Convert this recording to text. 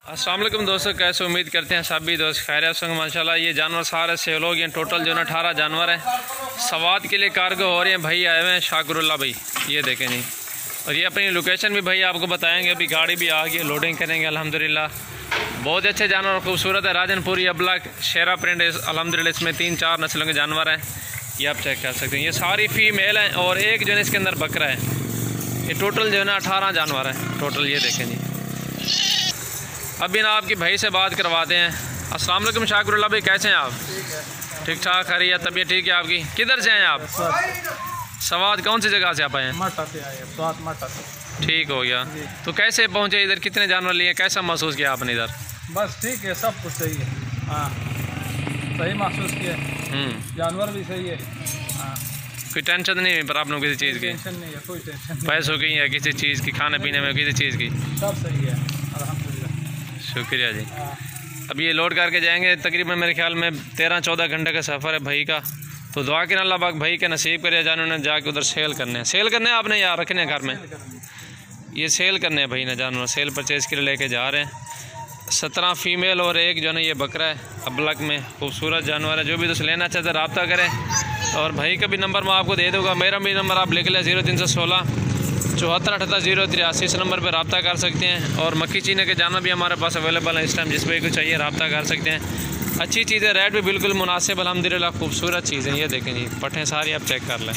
अस्सलाम वालेकुम दोस्तों, कैसे उम्मीद करते हैं सभी दोस्त खैरियत से माशाल्लाह। ये जानवर सारे सेल हो गए, टोटल जो है 18 जानवर हैं। सवात के लिए कार्गो हो रहे हैं। भाई आए हुए हैं शाकरुल्लाह भाई, ये देखें जी। और ये अपनी लोकेशन भी भाई आपको बताएंगे। अभी गाड़ी भी आ गई, लोडिंग करेंगे अल्हम्दुलिल्लाह। बहुत अच्छे जानवर, खूबसूरत है। राजनपुरी अबलक शेरा प्रिंट अल्हम्दुलिल्लाह, इसमें 3-4 नस्लों के जानवर हैं। ये आप चेक कर सकते हैं। ये सारी फीमेल हैं और एक जो है इसके अंदर बकरा है। ये टोटल जो है ना 18 जानवर हैं टोटल। ये देखें जी। अभी ना आपकी भाई से बात करवाते हैं। अस्सलाम वालेकुम शाकरुल्लाह भाई, कैसे हैं आप? ठीक ठाक है या तबीयत ठीक है आपकी? किधर से हैं आप? सवाद कौन सी जगह से आप आए हैं? माटा से आए, स्वाद माटा से। ठीक हो गया। तो कैसे पहुंचे इधर? कितने जानवर लिए? कैसा महसूस किया आपने इधर? बस ठीक है, सब कुछ सही है। हाँ, सही महसूस किया। जानवर भी सही है। हाँ, कोई टेंशन नहीं है पर आप लोग किसी चीज़ की? टेंशन नहीं है, कोई टेंशन नहीं। पैसों की या किसी चीज़ की, खाने पीने में किसी चीज़ की? सब सही है अल्हम्दुलिल्लाह। शुक्रिया जी। हाँ, अब ये लोड करके जाएंगे। तकरीबन मेरे ख्याल में 13-14 घंटे का सफ़र है भाई का। तो दुआ के अल्लाह पाक भाई के नसीब करे जाने उन्हें जाके उधर सेल करने हैं। सेल करने हैं आपने या रखने हैं घर में? ये सेल करने हैं भाई ना जानवर, सेल परचेज़ के लिए लेके जा रहे हैं। 17 फीमेल और एक जो है ये बकरा है अबलक में। खूबसूरत जानवर है। जो भी दोस्त लेना चाहते रब्ता करें। और भाई का भी नंबर मैं आपको दे दूँगा। मेरा भी नंबर आप लिख लें 0316 74 083। इस नंबर पर रब्ता कर सकते हैं। और मक्खी चीने के जानवर भी हमारे पास अवेलेबल है इस टाइम। जिस पर कुछ चाहिए रब्ता कर सकते हैं। अच्छी चीज़ें, रेट भी बिल्कुल मुनासिब अल्हम्दुलिल्लाह। खूबसूरत चीज़ें ये देखें जी। पट्ठें सारी आप चेक कर लें।